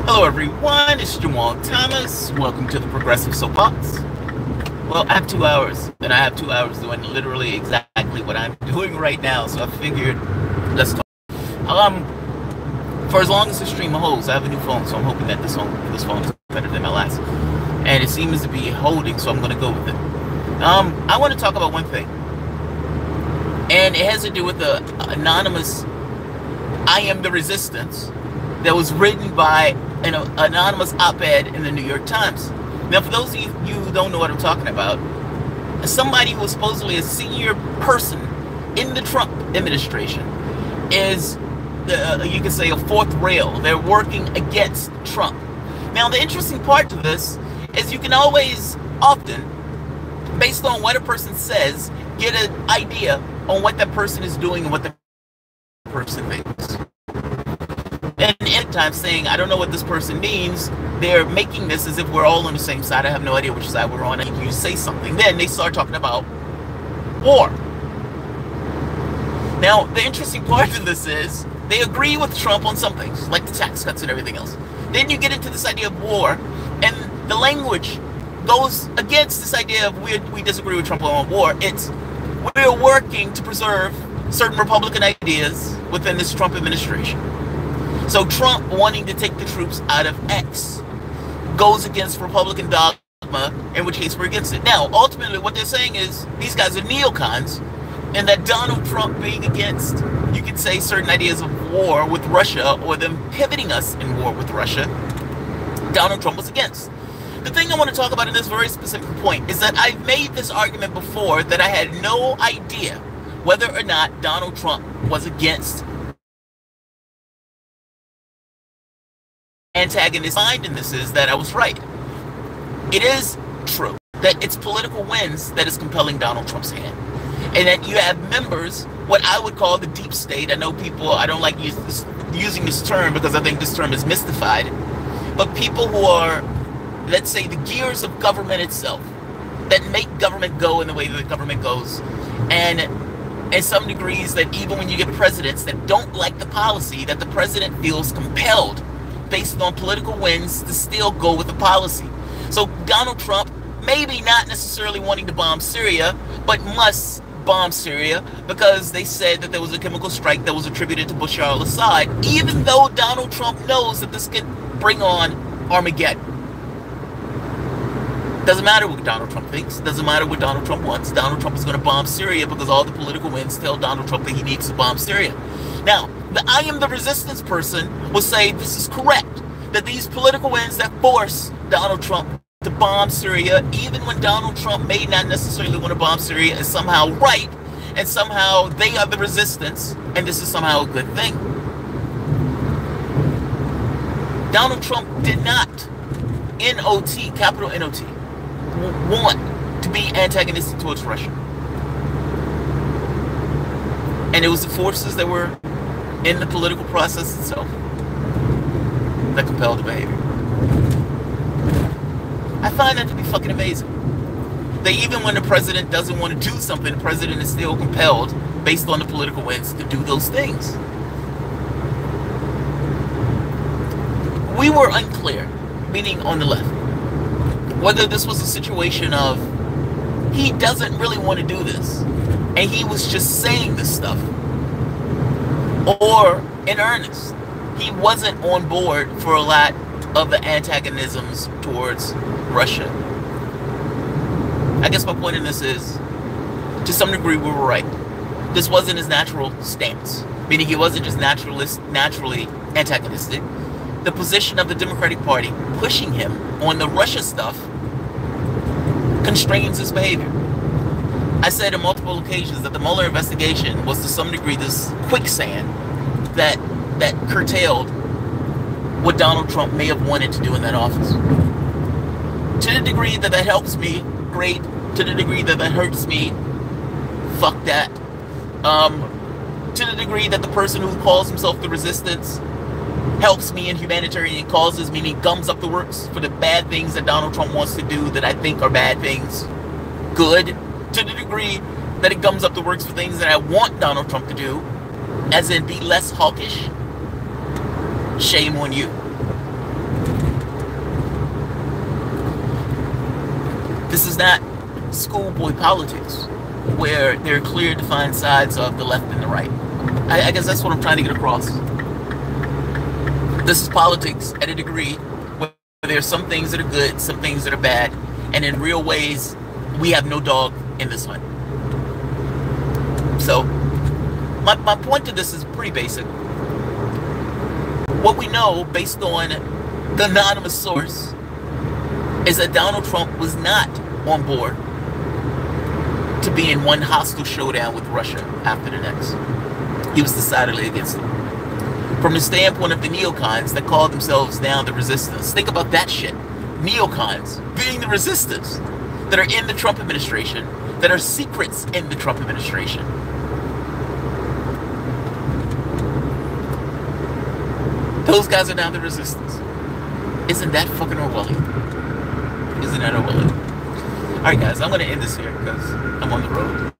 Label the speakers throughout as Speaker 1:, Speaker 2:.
Speaker 1: Hello everyone, it's Jamal Thomas. Welcome to the Progressive Soapbox. Well, I have 2 hours, and I have 2 hours doing literally exactly what I'm doing right now, so I figured, let's talk. For as long as the stream holds, I have a new phone, so I'm hoping that this phone is better than my last. And it seems to be holding, so I'm going to go with it. I want to talk about one thing, and it has to do with the anonymous I Am the Resistance that was written by an anonymous op-ed in the New York Times. Now, for those of you who don't know what I'm talking about, somebody who was supposedly a senior person in the Trump administration is, you could say, a fourth rail. They're working against Trump. Now, the interesting part to this is you can often, based on what a person says, get an idea on what that person is doing and what the person thinks. And NYTimes saying, I don't know what this person means, they're making this as if we're all on the same side. I have no idea which side we're on. I need you to say something. Then they start talking about war. Now, the interesting part of this is they agree with Trump on some things, like the tax cuts and everything else. Then you get into this idea of war, and the language goes against this idea of we disagree with Trump on war. It's we're working to preserve certain Republican ideas within this Trump administration. So Trump wanting to take the troops out of X goes against Republican dogma, in which case we're against it. Now, ultimately, what they're saying is these guys are neocons, and that Donald Trump being against, you could say, certain ideas of war with Russia, or them pivoting us in war with Russia, Donald Trump was against. The thing I want to talk about in this very specific point is that I've made this argument before that I had no idea whether or not Donald Trump was against antagonist. Mind in this is that I was right. It is true that it's political wins that is compelling Donald Trump's hand, and that you have members, what I would call the deep state. I know people, I don't like using this term because I think this term is mystified, but people who are, let's say, the gears of government itself, that make government go in the way that the government goes, and in some degrees that even when you get presidents that don't like the policy, that the president feels compelled based on political wins to still go with the policy. So Donald Trump, maybe not necessarily wanting to bomb Syria, but must bomb Syria because they said that there was a chemical strike that was attributed to Bashar al-Assad, even though Donald Trump knows that this could bring on Armageddon. Doesn't matter what Donald Trump thinks, doesn't matter what Donald Trump wants. Donald Trump is going to bomb Syria because all the political winds tell Donald Trump that he needs to bomb Syria. Now, the I Am the Resistance person will say this is correct, that these political winds that force Donald Trump to bomb Syria, even when Donald Trump may not necessarily want to bomb Syria, is somehow right, and somehow they are the resistance, and this is somehow a good thing. Donald Trump did not, N-O-T, capital N-O-T, want to be antagonistic towards Russia. And it was the forces that were in the political process itself that compelled the behavior. I find that to be fucking amazing. That even when the president doesn't want to do something, the president is still compelled, based on the political winds, to do those things. We were unclear, meaning on the left, whether this was a situation of he doesn't really want to do this, and he was just saying this stuff, or in earnest, he wasn't on board for a lot of the antagonisms towards Russia. I guess my point in this is, to some degree, we were right. This wasn't his natural stance, meaning he wasn't just naturally antagonistic. The position of the Democratic Party pushing him on the Russia stuff constrains his behavior. I said on multiple occasions that the Mueller investigation was to some degree this quicksand that curtailed what Donald Trump may have wanted to do in that office. To the degree that that helps me, great. To the degree that that hurts me, fuck that. To the degree that the person who calls himself the resistance helps me in humanitarian causes, meaning gums up the works for the bad things that Donald Trump wants to do that I think are bad things, good. To the degree that it gums up the works for things that I want Donald Trump to do, as in be less hawkish, shame on you. This is not schoolboy politics where there are clear defined sides of the left and the right. I guess that's what I'm trying to get across. This is politics at a degree where there's some things that are good, some things that are bad, and in real ways, we have no dog in this hunt. So, my point to this is pretty basic. What we know, based on the anonymous source, is that Donald Trump was not on board to be in one hostile showdown with Russia after the next. He was decidedly against it. From the standpoint of the neocons that call themselves now the resistance, think about that shit. Neocons being the resistance that are in the Trump administration, that are secrets in the Trump administration. Those guys are now the resistance. Isn't that fucking Orwellian? Isn't that Orwellian? Alright guys, I'm gonna end this here because I'm on the road.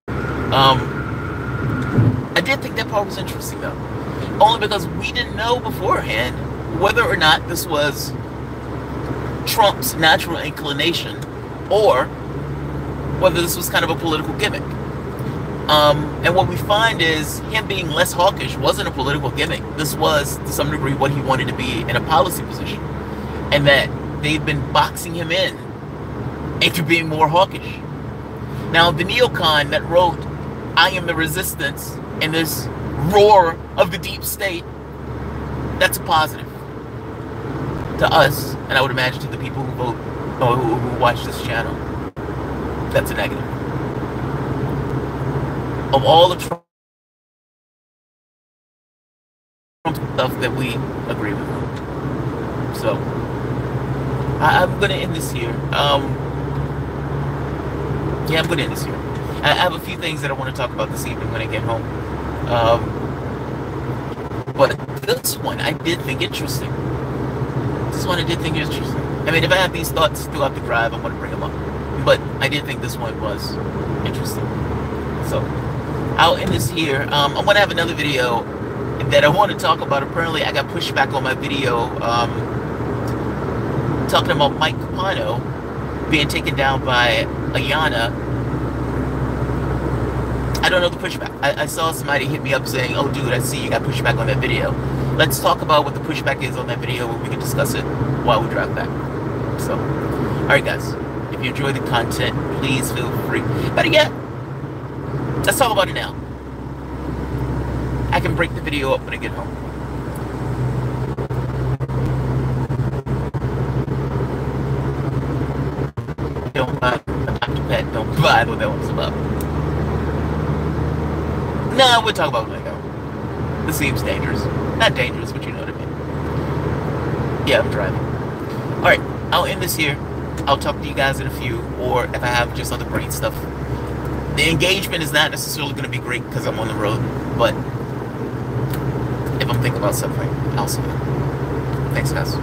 Speaker 1: I did think that part was interesting though. Only because we didn't know beforehand whether or not this was Trump's natural inclination or whether this was kind of a political gimmick. And what we find is him being less hawkish wasn't a political gimmick. This was, to some degree, what he wanted to be in a policy position. And that they've been boxing him in into being more hawkish. Now, the neocon that wrote, "I am the resistance," in this roar of the deep state, that's a positive to us, and I would imagine to the people who vote or who watch this channel. That's a negative. Of all the Trump stuff that we agree with. So, I'm going to end this here. Yeah, I'm going to end this here. I have a few things that I want to talk about this evening when I get home. But this one I did think interesting. I mean, if I have these thoughts throughout the drive, I'm going to bring them up. But I did think this one was interesting. So, I'll end this here. I'm going to have another video that I want to talk about. Apparently, I got pushback on my video talking about Mike Capano being taken down by Ayana. I don't know the pushback. I saw somebody hit me up saying, "Oh, dude, I see you got pushback on that video. Let's talk about what the pushback is on that video and we can discuss it while we drive back." So, alright guys, if you enjoy the content, please feel free. Better yet, let's talk about it now. I can break the video up when I get home. Don't buy don't buy what that one's about. No, we'll talk about Lego. This seems dangerous. Not dangerous, but you know what I mean. Yeah, I'm driving. Alright, I'll end this here. I'll talk to you guys in a few, or if I have just other brain stuff. The engagement is not necessarily going to be great because I'm on the road, but if I'm thinking about something, I'll see you. Thanks, guys.